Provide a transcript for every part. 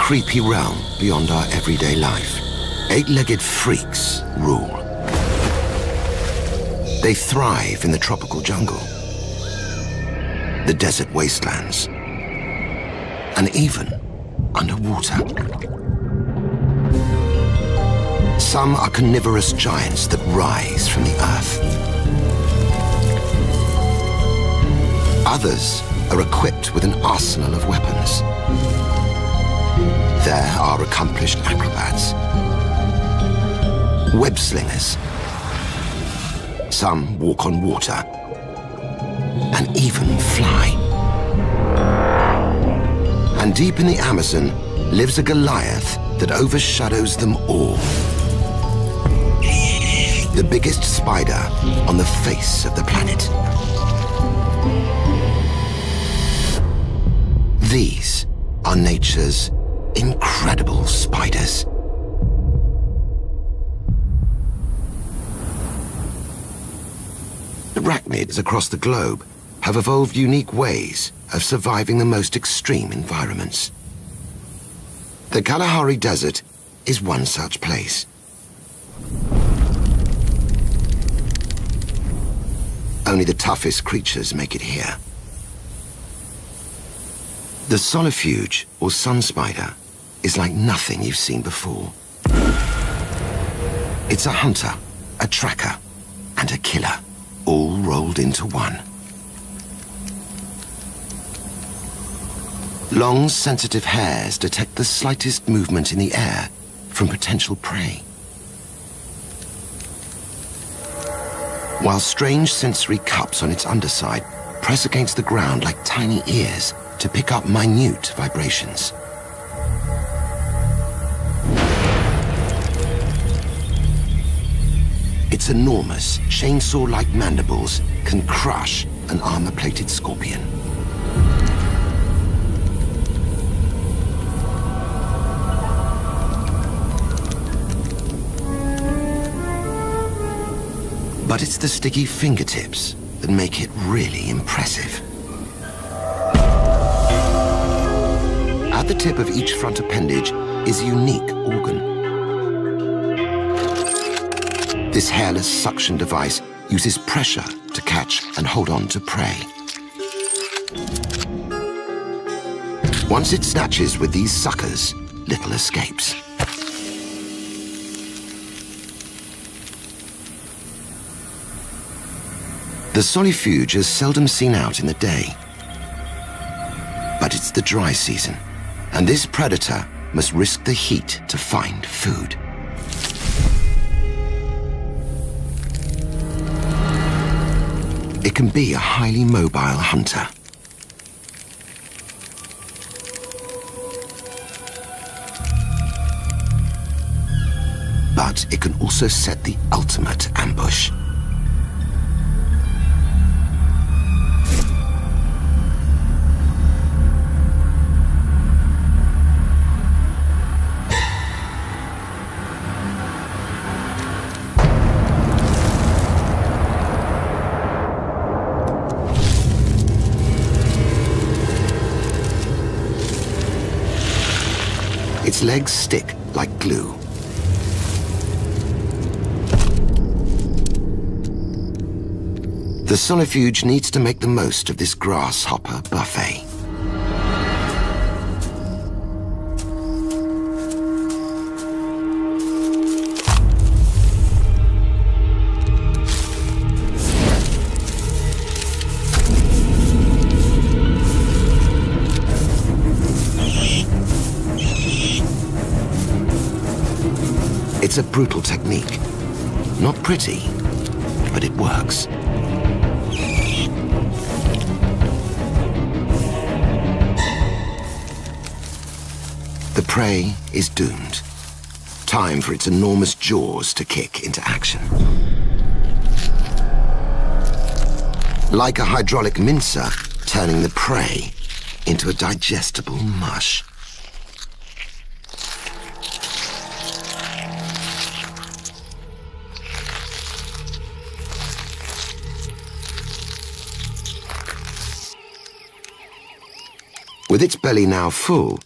creepy realm beyond our everyday life. Eight-legged freaks rule. They thrive in the tropical jungle, the desert wastelands, and even underwater. Some are carnivorous giants that rise from the earth. Others are equipped with an arsenal of weapons. There are accomplished acrobats, web-slingers. Some walk on water and even fly. And deep in the Amazon lives a Goliath that overshadows them all. The biggest spider on the face of the planet. These are nature's incredible spiders. Arachnids across the globe have evolved unique ways of surviving the most extreme environments. The Kalahari Desert is one such place. Only the toughest creatures make it here. The solifuge, or sun spider, is like nothing you've seen before. It's a hunter, a tracker, and a killer, all rolled into one. Long, sensitive hairs detect the slightest movement in the air from potential prey. While strange sensory cups on its underside press against the ground like tiny ears to pick up minute vibrations. Its enormous, chainsaw-like mandibles can crush an armor-plated scorpion. But it's the sticky fingertips that make it really impressive. At the tip of each front appendage is a unique organ. This hairless suction device uses pressure to catch and hold on to prey. Once it snatches with these suckers, little escapes. The solifuge is seldom seen out in the day. But it's the dry season, and this predator must risk the heat to find food. It can be a highly mobile hunter. But it can also set the ultimate ambush. Its legs stick like glue. The solifuge needs to make the most of this grasshopper buffet. It's a brutal technique. Not pretty, but it works. The prey is doomed. Time for its enormous jaws to kick into action. Like a hydraulic mincer, turning the prey into a digestible mush. With its belly now full,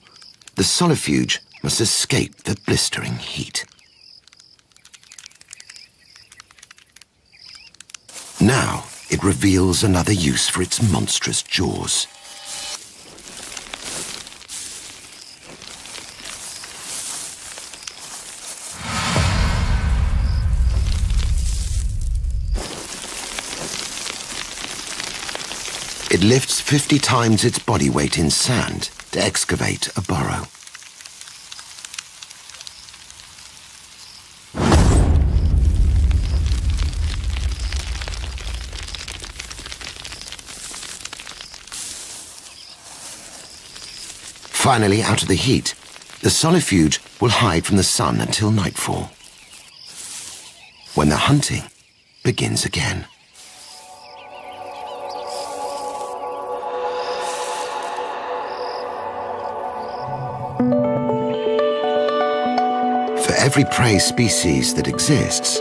the solifuge must escape the blistering heat. Now it reveals another use for its monstrous jaws. It lifts 50 times its body weight in sand to excavate a burrow. Finally, out of the heat, the solifuge will hide from the sun until nightfall, when the hunting begins again. For every prey species that exists,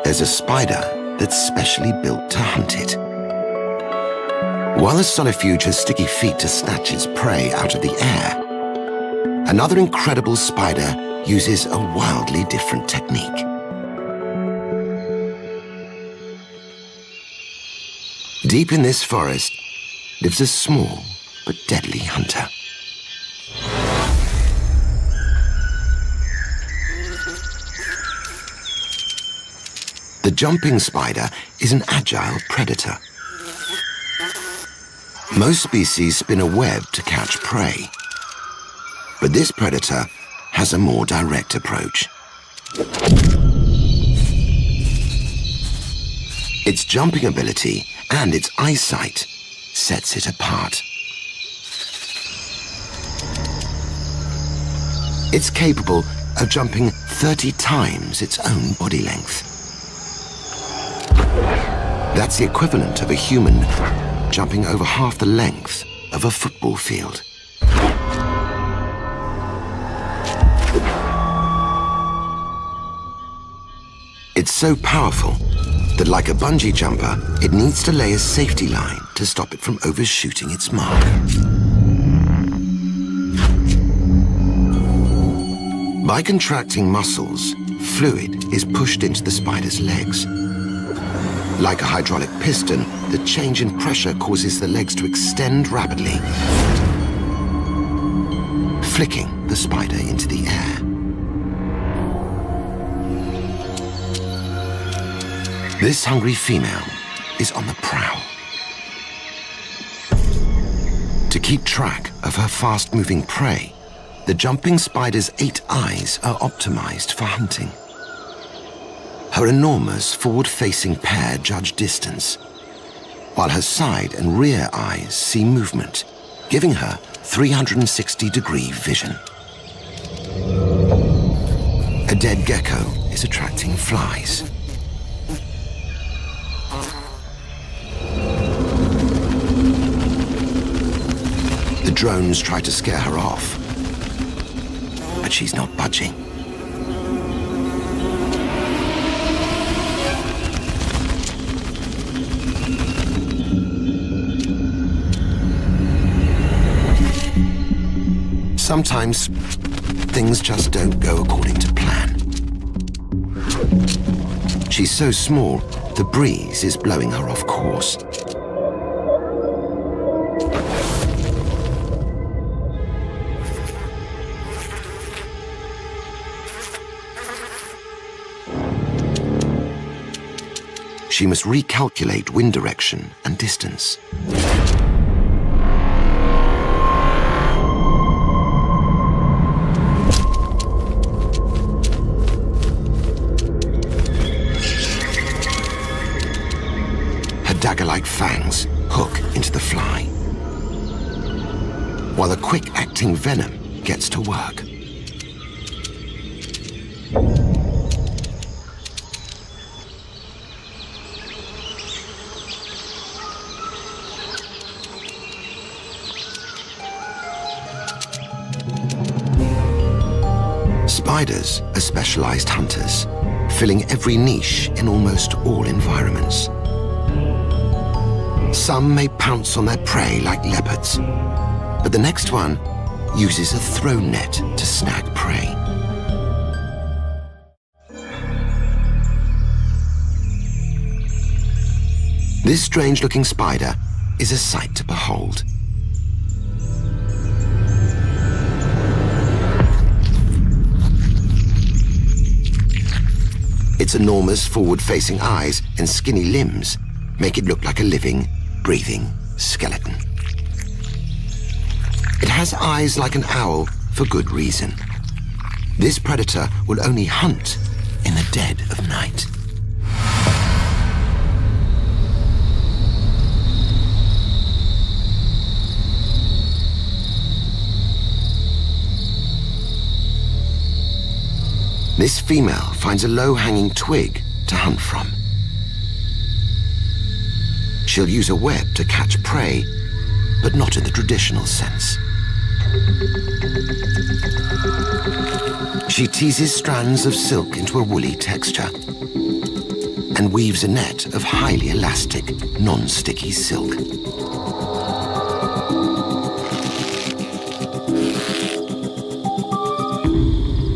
there's a spider that's specially built to hunt it. While the solifuge has sticky feet to snatch its prey out of the air, another incredible spider uses a wildly different technique. Deep in this forest lives a small but deadly hunter. The jumping spider is an agile predator. Most species spin a web to catch prey, but this predator has a more direct approach. Its jumping ability and its eyesight sets it apart. It's capable of jumping 30 times its own body length. That's the equivalent of a human jumping over half the length of a football field. It's so powerful that, like a bungee jumper, it needs to lay a safety line to stop it from overshooting its mark. By contracting muscles, fluid is pushed into the spider's legs. Like a hydraulic piston, the change in pressure causes the legs to extend rapidly, flicking the spider into the air. This hungry female is on the prowl. To keep track of her fast-moving prey, the jumping spider's 8 eyes are optimized for hunting. Her enormous forward-facing pair judge distance, while her side and rear eyes see movement, giving her 360-degree vision. A dead gecko is attracting flies. The drones try to scare her off, but she's not budging. Sometimes things just don't go according to plan. She's so small, the breeze is blowing her off course. She must recalculate wind direction and distance. Her dagger-like fangs hook into the fly, while the quick-acting venom gets to work. Spiders are specialized hunters, filling every niche in almost all environments. Some may pounce on their prey like leopards, but the next one uses a throw net to snag prey. This strange-looking spider is a sight to behold. Its enormous forward-facing eyes and skinny limbs make it look like a living, breathing skeleton. It has eyes like an owl for good reason. This predator will only hunt in the dead of night. This female finds a low-hanging twig to hunt from. She'll use a web to catch prey, but not in the traditional sense. She teases strands of silk into a woolly texture and weaves a net of highly elastic, non-sticky silk.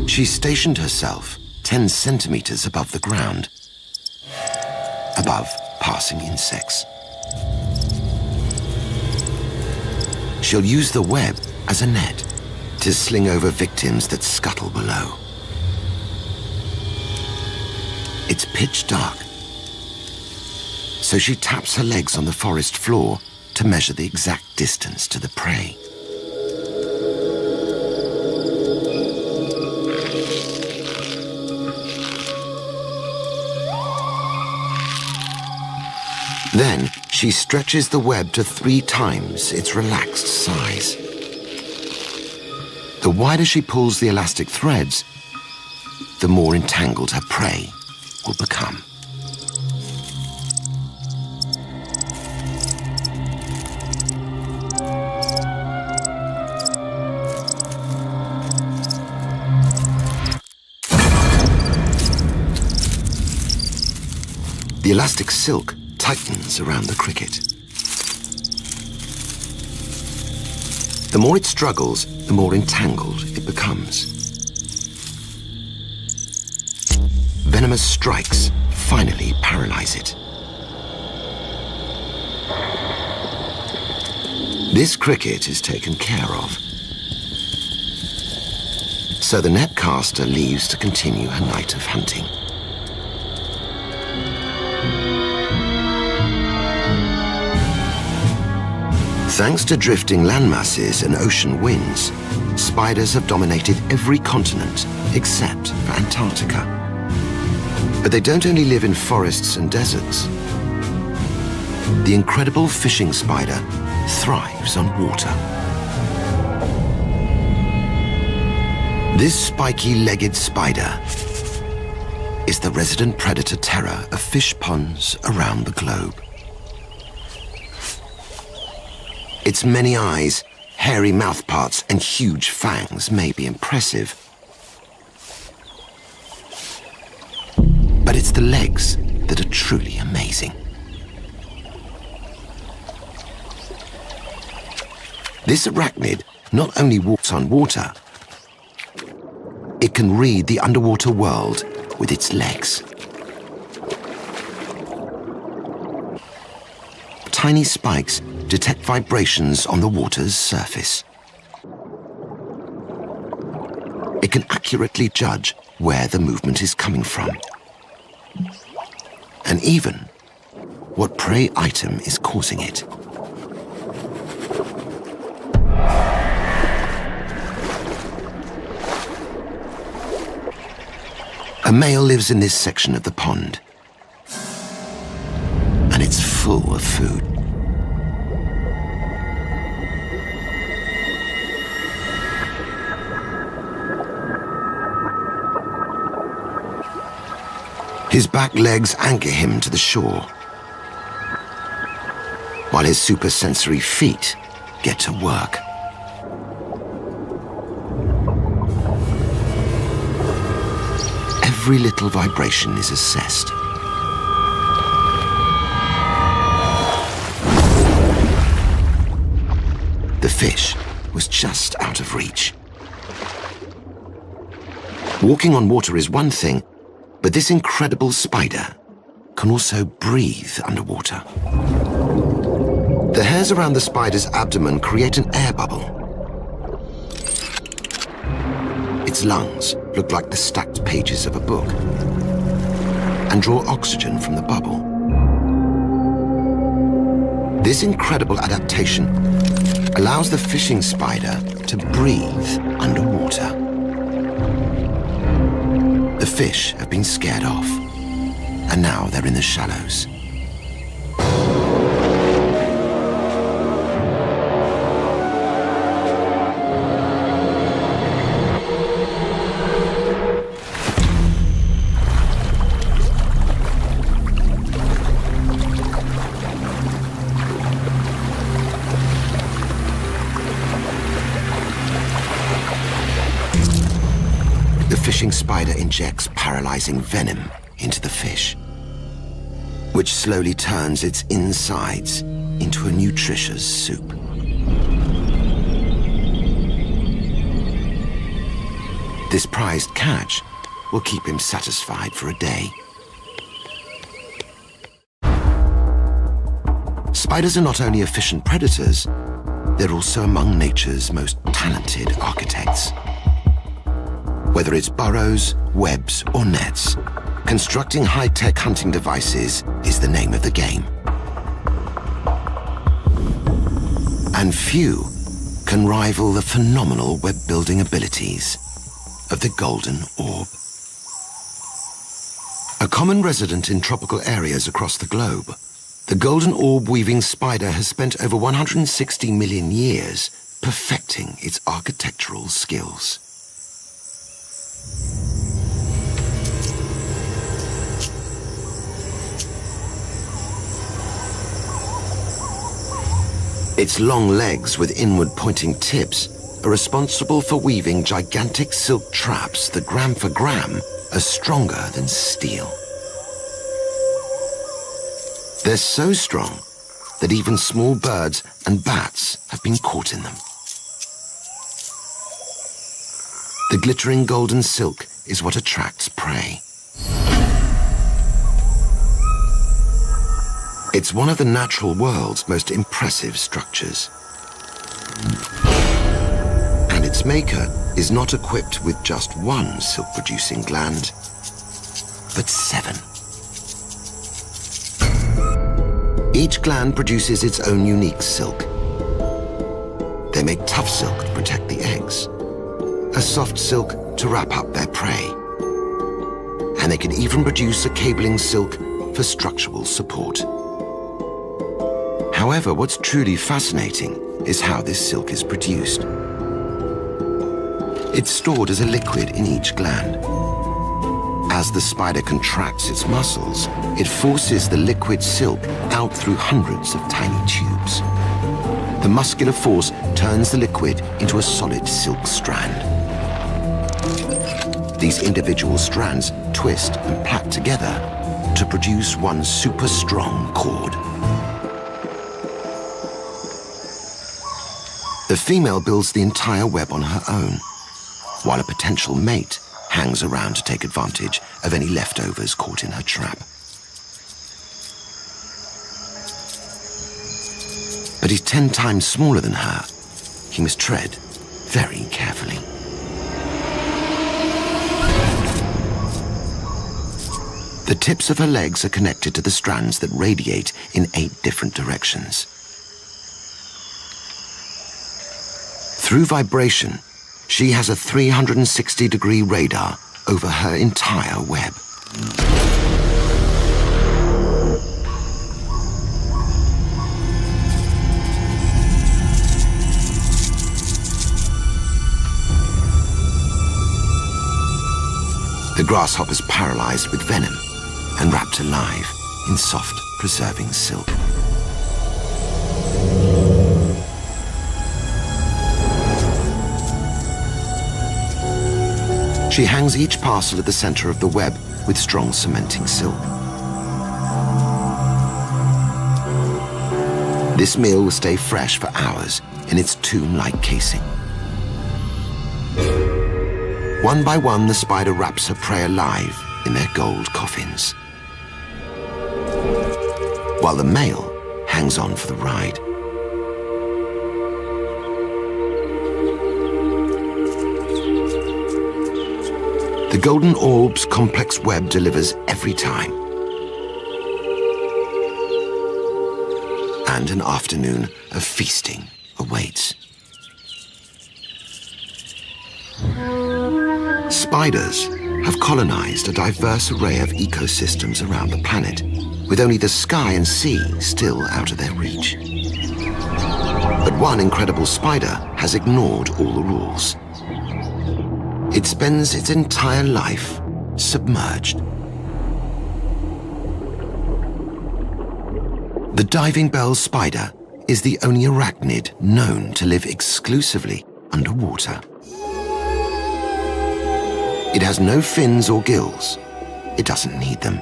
She stationed herself 10 centimeters above the ground, above passing insects. She'll use the web as a net to sling over victims that scuttle below. It's pitch dark, so she taps her legs on the forest floor to measure the exact distance to the prey. Then she stretches the web to 3 times its relaxed size. The wider she pulls the elastic threads, the more entangled her prey will become. The elastic silk tightens around the cricket. The more it struggles, the more entangled it becomes. Venomous strikes finally paralyze it. This cricket is taken care of, so the net caster leaves to continue her night of hunting. Thanks to drifting landmasses and ocean winds, spiders have dominated every continent except for Antarctica. But they don't only live in forests and deserts. The incredible fishing spider thrives on water. This spiky-legged spider is the resident predator terror of fish ponds around the globe. Its many eyes, hairy mouthparts, and huge fangs may be impressive. But it's the legs that are truly amazing. This arachnid not only walks on water, it can read the underwater world with its legs. Tiny spikes detect vibrations on the water's surface. It can accurately judge where the movement is coming from, and even what prey item is causing it. A male lives in this section of the pond, and it's full of food. His back legs anchor him to the shore, while his supersensory feet get to work. Every little vibration is assessed. The fish was was just out of reach. Walking on water is one thing, but this incredible spider can also breathe underwater. The hairs around the spider's abdomen create an air bubble. Its lungs look like the stacked pages of a book and draw oxygen from the bubble. This incredible adaptation allows the fishing spider to breathe underwater. The fish have been scared off, and now they're in the shallows. The fishing spider injects paralyzing venom into the fish, which slowly turns its insides into a nutritious soup. This prized catch will keep him satisfied for a day. Spiders are not only efficient predators, they're also among nature's most talented architects. Whether it's burrows, webs, or nets, constructing high-tech hunting devices is the name of the game. And few can rival the phenomenal web-building abilities of the golden orb. A common resident in tropical areas across the globe, the golden orb weaving spider has spent over 160 million years perfecting its architectural skills. Its long legs with inward-pointing tips are responsible for weaving gigantic silk traps that gram for gram are stronger than steel. They're so strong that even small birds and bats have been caught in them. The glittering golden silk is what attracts prey. It's one of the natural world's most impressive structures. And its maker is not equipped with just one silk-producing gland, but 7. Each gland produces its own unique silk. They make tough silk to protect the eggs, a soft silk to wrap up their prey, and they can even produce a cabling silk for structural support. However, what's truly fascinating is how this silk is produced. It's stored as a liquid in each gland. As the spider contracts its muscles, it forces the liquid silk out through hundreds of tiny tubes. The muscular force turns the liquid into a solid silk strand. These individual strands twist and plait together to produce one super strong cord. The female builds the entire web on her own, while a potential mate hangs around to take advantage of any leftovers caught in her trap. But he's 10 times smaller than her. He must tread very carefully. The tips of her legs are connected to the strands that radiate in 8 different directions. Through vibration, she has a 360-degree radar over her entire web. The grasshopper's paralyzed with venom and wrapped alive in soft, preserving silk. She hangs each parcel at the center of the web with strong cementing silk. This meal will stay fresh for hours in its tomb-like casing. One by one, the spider wraps her prey alive in their gold coffins, while the male hangs on for the ride. The golden orb's complex web delivers every time. And an afternoon of feasting awaits. Spiders have colonized a diverse array of ecosystems around the planet, with only the sky and sea still out of their reach. But one incredible spider has ignored all the rules. It spends its entire life submerged. The diving bell spider is the only arachnid known to live exclusively underwater. It has no fins or gills. It doesn't need them.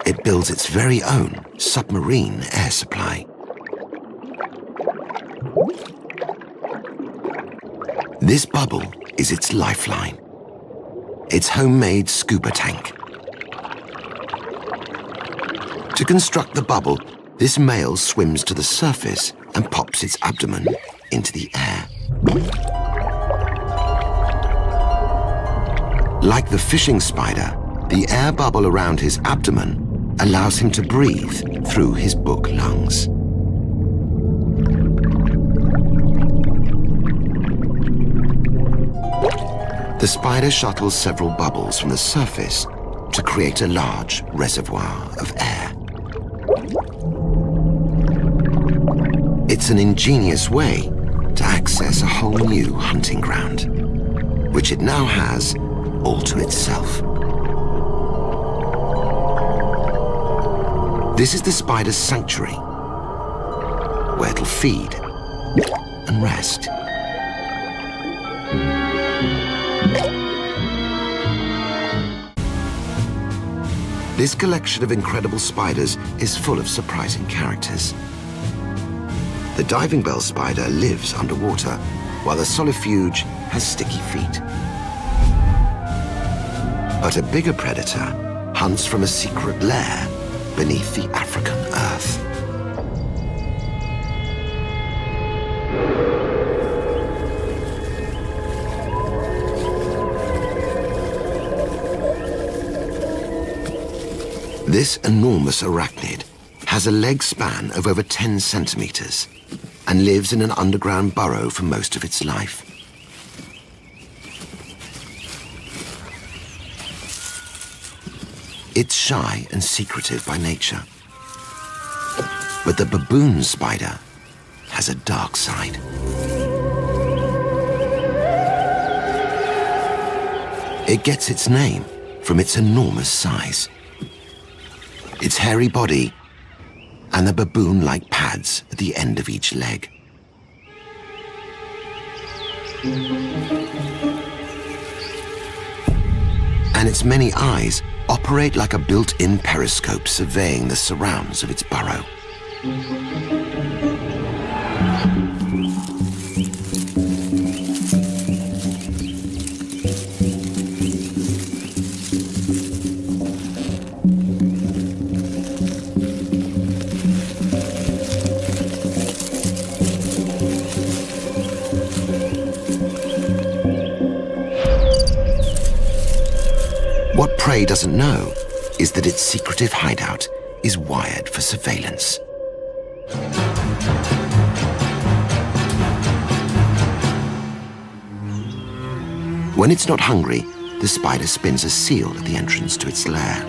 It builds its very own submarine air supply. This bubble is its lifeline, its homemade scuba tank. To construct the bubble, this male swims to the surface and pops its abdomen into the air. Like the fishing spider, the air bubble around his abdomen allows him to breathe through his book lungs. The spider shuttles several bubbles from the surface to create a large reservoir of air. It's an ingenious way to access a whole new hunting ground, which it now has all to itself. This is the spider's sanctuary, where it'll feed and rest. This collection of incredible spiders is full of surprising characters. The diving bell spider lives underwater, while the solifuge has sticky feet. But a bigger predator hunts from a secret lair beneath the African earth. This enormous arachnid has a leg span of over 10 centimeters and lives in an underground burrow for most of its life. It's shy and secretive by nature. But the baboon spider has a dark side. It gets its name from its enormous size, its hairy body, and the baboon-like pads at the end of each leg. And its many eyes operate like a built-in periscope surveying the surrounds of its burrow. What prey doesn't know is that its secretive hideout is wired for surveillance. When it's not hungry, the spider spins a seal at the entrance to its lair.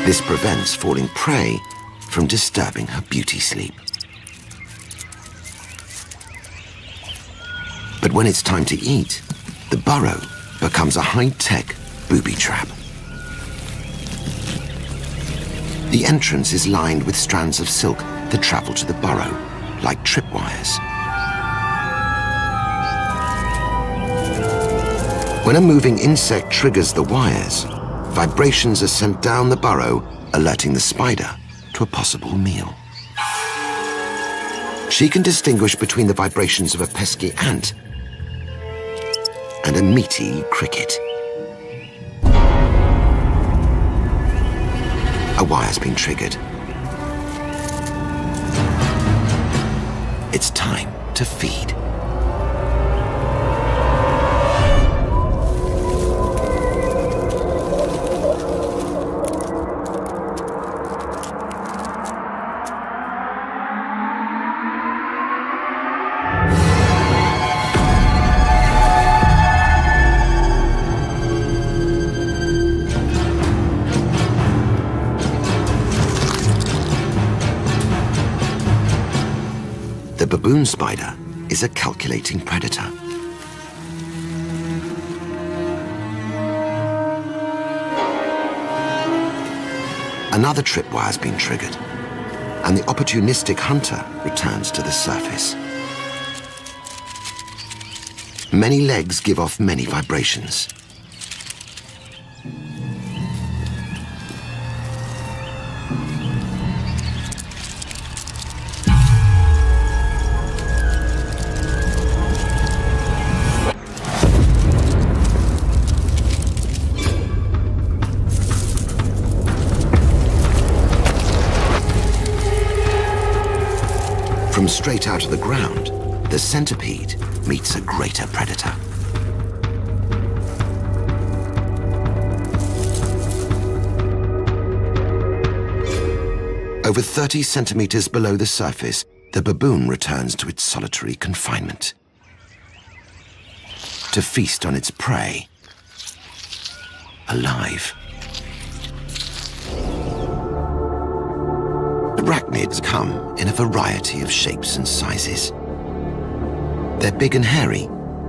This prevents falling prey from disturbing her beauty sleep. But when it's time to eat, the burrow becomes a high-tech booby trap. The entrance is lined with strands of silk that travel to the burrow, like tripwires. When a moving insect triggers the wires, vibrations are sent down the burrow, alerting the spider to a possible meal. She can distinguish between the vibrations of a pesky ant and a meaty cricket. A wire's been triggered. It's time to feed. The baboon spider is a calculating predator. Another tripwire has been triggered, and the opportunistic hunter returns to the surface. Many legs give off many vibrations. From straight out of the ground, the centipede meets a greater predator. Over 30 centimeters below the surface, the baboon returns to its solitary confinement to feast on its prey alive. Arachnids come in a variety of shapes and sizes. They're big and hairy,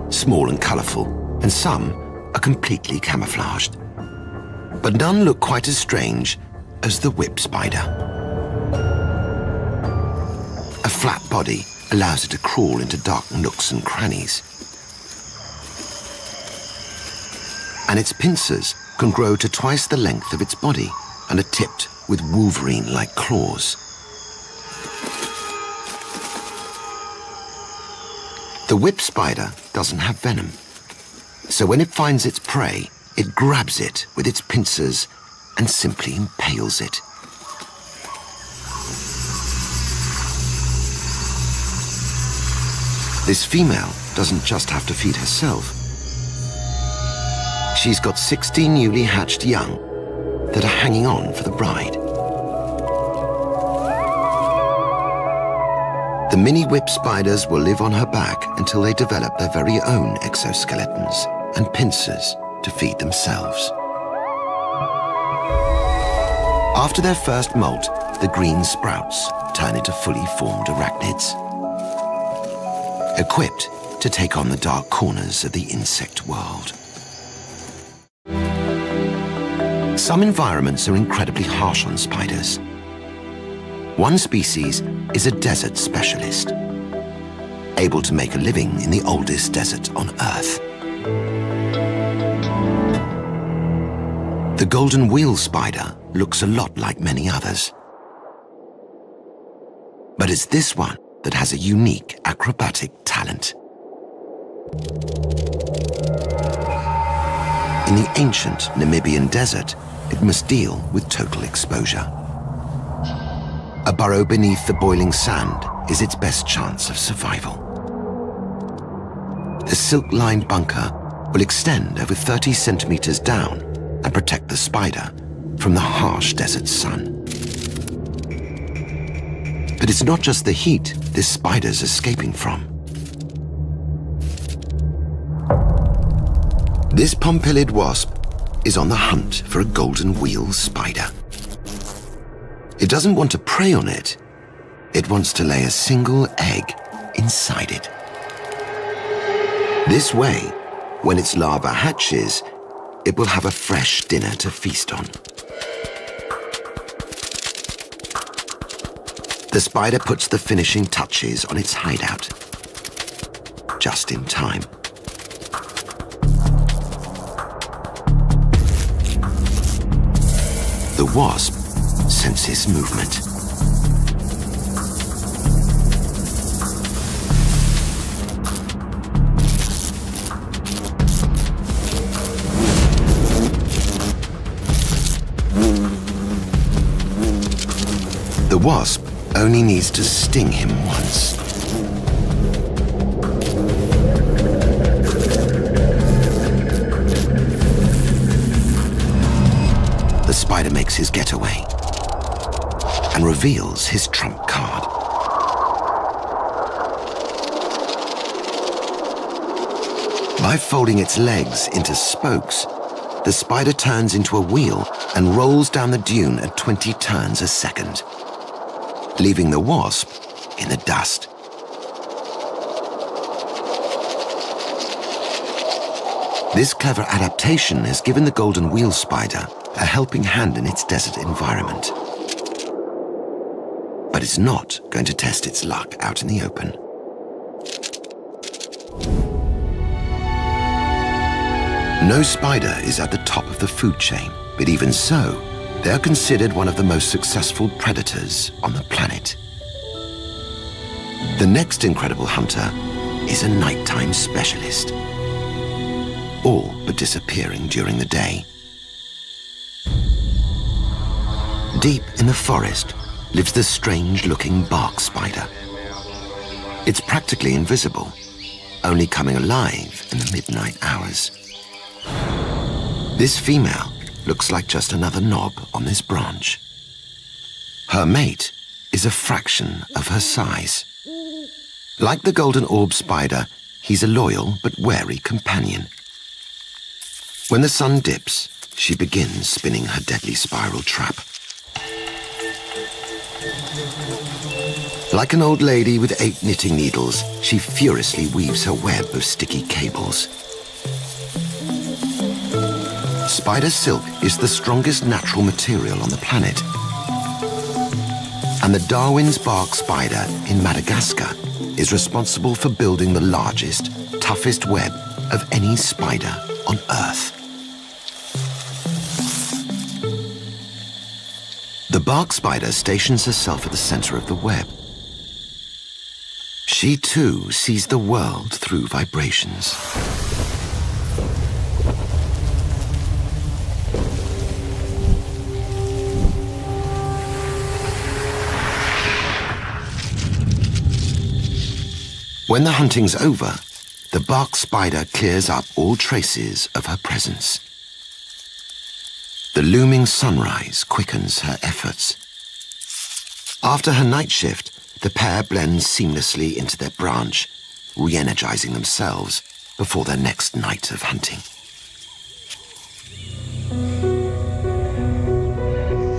small and colorful, and some are completely camouflaged. But none look quite as strange as the whip spider. A flat body allows it to crawl into dark nooks and crannies. And its pincers can grow to twice the length of its body and are tipped with Wolverine-like claws. The whip spider doesn't have venom, so when it finds its prey, it grabs it with its pincers and simply impales it. This female doesn't just have to feed herself. She's got 16 newly hatched young that are hanging on for the bride. The mini whip spiders will live on her back until they develop their very own exoskeletons and pincers to feed themselves. After their first molt, the green sprouts turn into fully formed arachnids, equipped to take on the dark corners of the insect world. Some environments are incredibly harsh on spiders. One species is a desert specialist, able to make a living in the oldest desert on Earth. The golden wheel spider looks a lot like many others. But it's this one that has a unique acrobatic talent. In the ancient Namibian desert, it must deal with total exposure. A burrow beneath the boiling sand is its best chance of survival. The silk-lined bunker will extend over 30 centimeters down and protect the spider from the harsh desert sun. But it's not just the heat this spider's escaping from. This pompilid wasp is on the hunt for a golden wheel spider. It doesn't want to prey on it. It wants to lay a single egg inside it. This way, when its larva hatches, it will have a fresh dinner to feast on. The spider puts the finishing touches on its hideout, just in time. The wasp senses movement. wasp only needs to sting him once. The spider makes his getaway and reveals his trump card. By folding its legs into spokes, the spider turns into a wheel and rolls down the dune at 20 turns a second, leaving the wasp in the dust. This clever adaptation has given the golden wheel spider a helping hand in its desert environment. But it's not going to test its luck out in the open. No spider is at the top of the food chain, but even so, they are considered one of the most successful predators on the planet. The next incredible hunter is a nighttime specialist, all but disappearing during the day. Deep in the forest lives the strange-looking bark spider. It's practically invisible, only coming alive in the midnight hours. This female looks like just another knob on this branch. Her mate is a fraction of her size. Like the golden orb spider, he's a loyal but wary companion. When the sun dips, she begins spinning her deadly spiral trap. Like an old lady with 8 knitting needles, she furiously weaves her web of sticky cables. Spider silk is the strongest natural material on the planet. And the Darwin's bark spider in Madagascar is responsible for building the largest, toughest web of any spider on Earth. The bark spider stations herself at the center of the web. She too sees the world through vibrations. When the hunting's over, the bark spider clears up all traces of her presence. The looming sunrise quickens her efforts. After her night shift, the pair blend seamlessly into their branch, re-energizing themselves before their next night of hunting.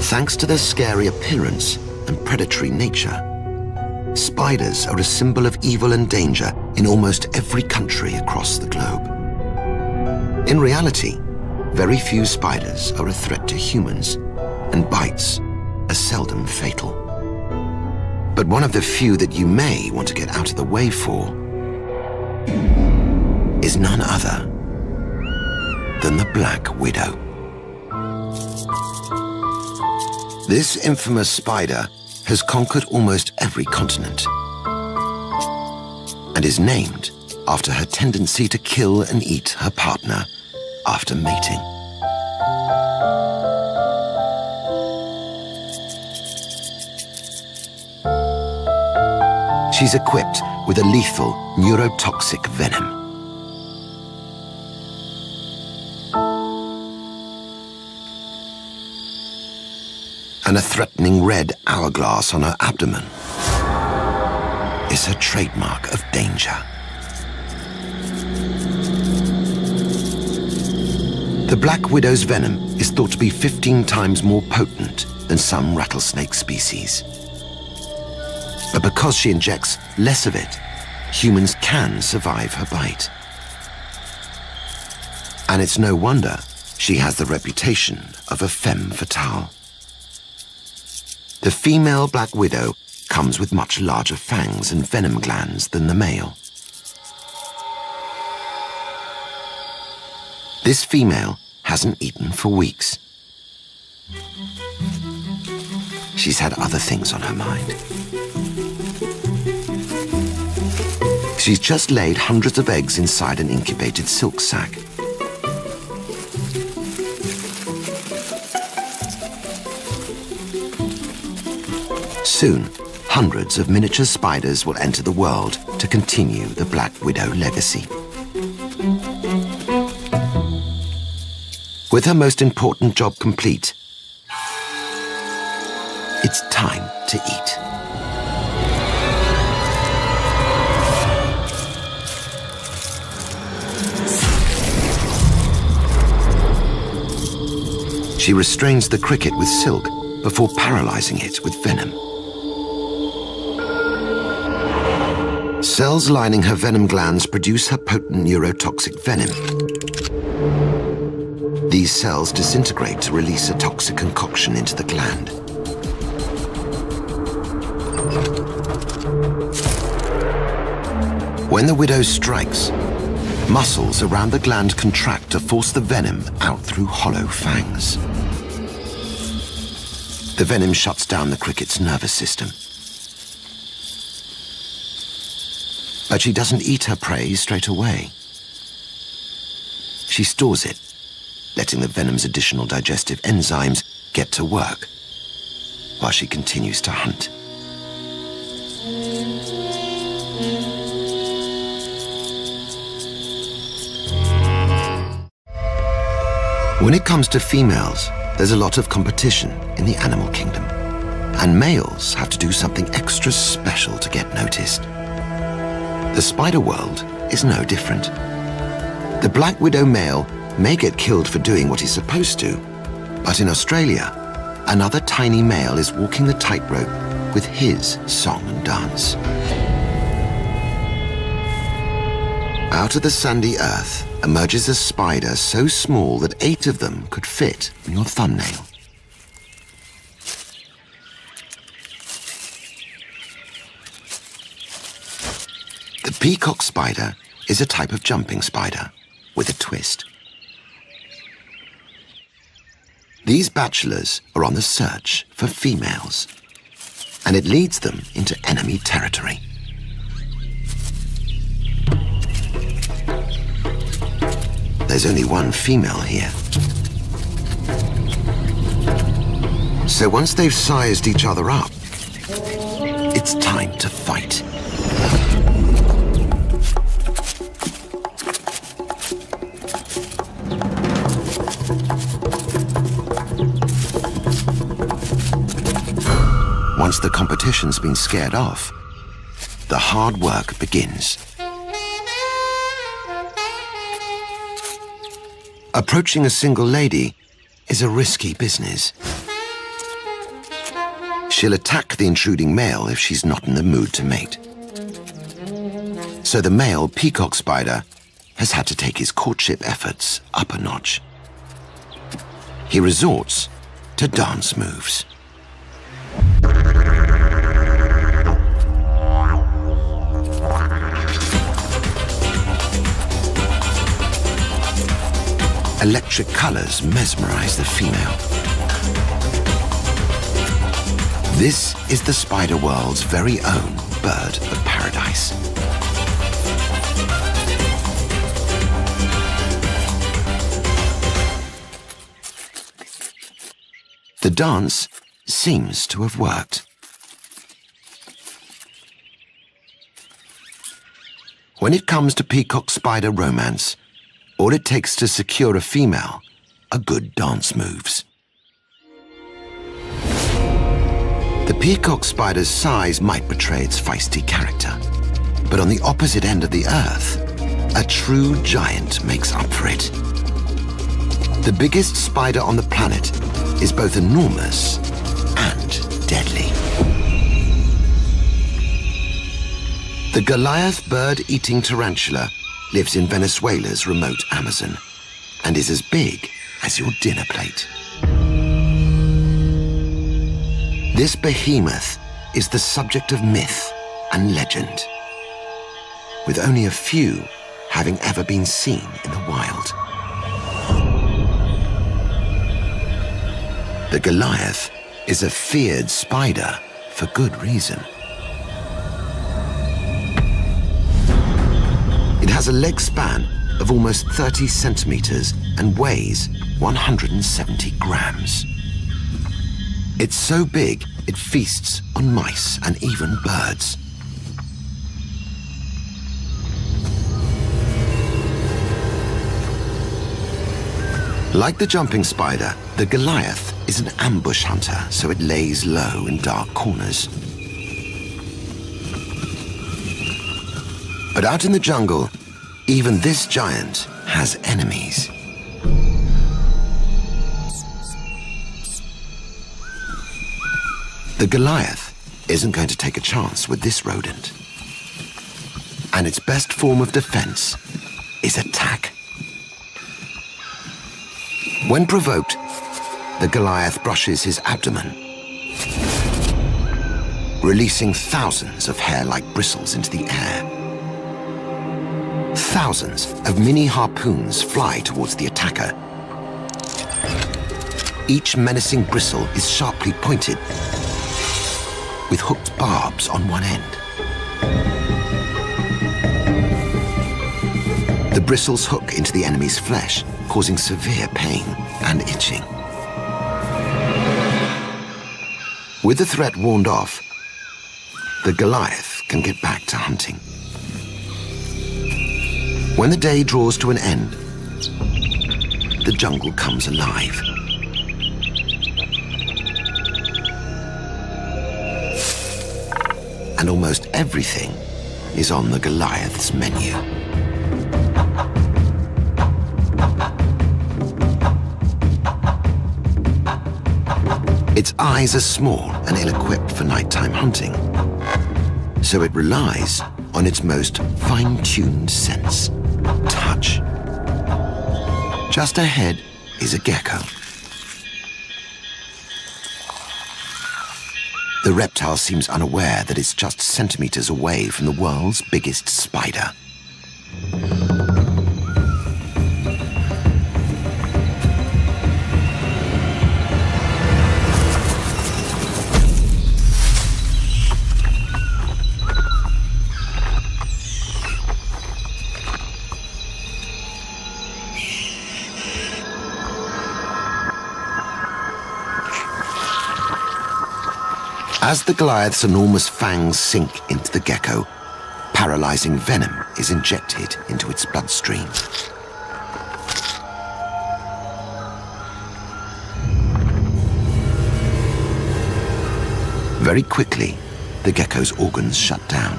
Thanks to their scary appearance and predatory nature, spiders are a symbol of evil and danger in almost every country across the globe. In reality, very few spiders are a threat to humans, and bites are seldom fatal. But one of the few that you may want to get out of the way for is none other than the Black Widow. This infamous spider has conquered almost every continent and is named after her tendency to kill and eat her partner after mating. She's equipped with a lethal neurotoxic venom. And a threatening red hourglass on her abdomen is her trademark of danger. The Black Widow's venom is thought to be 15 times more potent than some rattlesnake species. But because she injects less of it, humans can survive her bite. And it's no wonder she has the reputation of a femme fatale. The female Black Widow comes with much larger fangs and venom glands than the male. This female hasn't eaten for weeks. She's had other things on her mind. She's just laid hundreds of eggs inside an incubated silk sac. Soon, hundreds of miniature spiders will enter the world to continue the Black Widow legacy. With her most important job complete, it's time to eat. She restrains the cricket with silk before paralyzing it with venom. Cells lining her venom glands produce her potent neurotoxic venom. These cells disintegrate to release a toxic concoction into the gland. When the widow strikes, muscles around the gland contract to force the venom out through hollow fangs. The venom shuts down the cricket's nervous system. But she doesn't eat her prey straight away. She stores it, letting the venom's additional digestive enzymes get to work while she continues to hunt. When it comes to females, there's a lot of competition in the animal kingdom, and males have to do something extra special to get noticed. The spider world is no different. The Black Widow male may get killed for doing what he's supposed to, but in Australia, another tiny male is walking the tightrope with his song and dance. Out of the sandy earth emerges a spider so small that 8 of them could fit in your thumbnail. The peacock spider is a type of jumping spider with a twist. These bachelors are on the search for females, and it leads them into enemy territory. There's only one female here. So once they've sized each other up, it's time to fight. Once the competition's been scared off, the hard work begins. Approaching a single lady is a risky business. She'll attack the intruding male if she's not in the mood to mate. So the male peacock spider has had to take his courtship efforts up a notch. He resorts to dance moves. Electric colors mesmerize the female. This is the spider world's very own bird of paradise. The dance seems to have worked. When it comes to peacock spider romance, all it takes to secure a female are good dance moves. The peacock spider's size might betray its feisty character, but on the opposite end of the earth, a true giant makes up for it. The biggest spider on the planet is both enormous and deadly. The Goliath bird-eating tarantula lives in Venezuela's remote Amazon and is as big as your dinner plate. This behemoth is the subject of myth and legend, with only a few having ever been seen in the wild. The Goliath is a feared spider for good reason. It has a leg span of almost 30 centimeters and weighs 170 grams. It's so big it feasts on mice and even birds. Like the jumping spider, the Goliath is an ambush hunter, so it lays low in dark corners. But out in the jungle, even this giant has enemies. The Goliath isn't going to take a chance with this rodent. And its best form of defense is attack. When provoked, the Goliath brushes his abdomen, releasing thousands of hair-like bristles into the air. Thousands of mini harpoons fly towards the attacker. Each menacing bristle is sharply pointed, with hooked barbs on one end. The bristles hook into the enemy's flesh, causing severe pain and itching. With the threat warned off, the Goliath can get back to hunting. When the day draws to an end, the jungle comes alive. And almost everything is on the Goliath's menu. Its eyes are small and ill-equipped for nighttime hunting, so it relies on its most fine-tuned sense, touch. Just ahead is a gecko. The reptile seems unaware that it's just centimeters away from the world's biggest spider. As the Goliath's enormous fangs sink into the gecko, paralyzing venom is injected into its bloodstream. Very quickly, the gecko's organs shut down,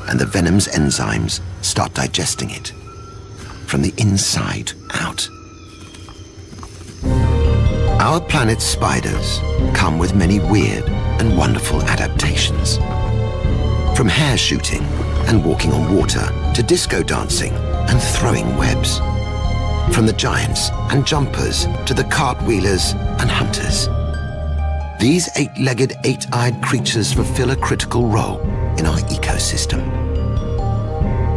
and the venom's enzymes start digesting it from the inside out. Our planet's spiders come with many weird and wonderful adaptations. From hair shooting and walking on water to disco dancing and throwing webs. From the giants and jumpers to the cartwheelers and hunters. These eight-legged, eight-eyed creatures fulfill a critical role in our ecosystem.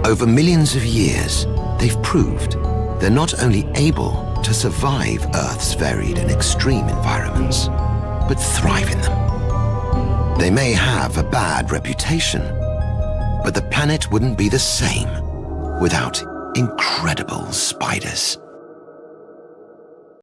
Over millions of years, they've proved they're not only able to survive Earth's varied and extreme environments, but thrive in them. They may have a bad reputation, but the planet wouldn't be the same without incredible spiders.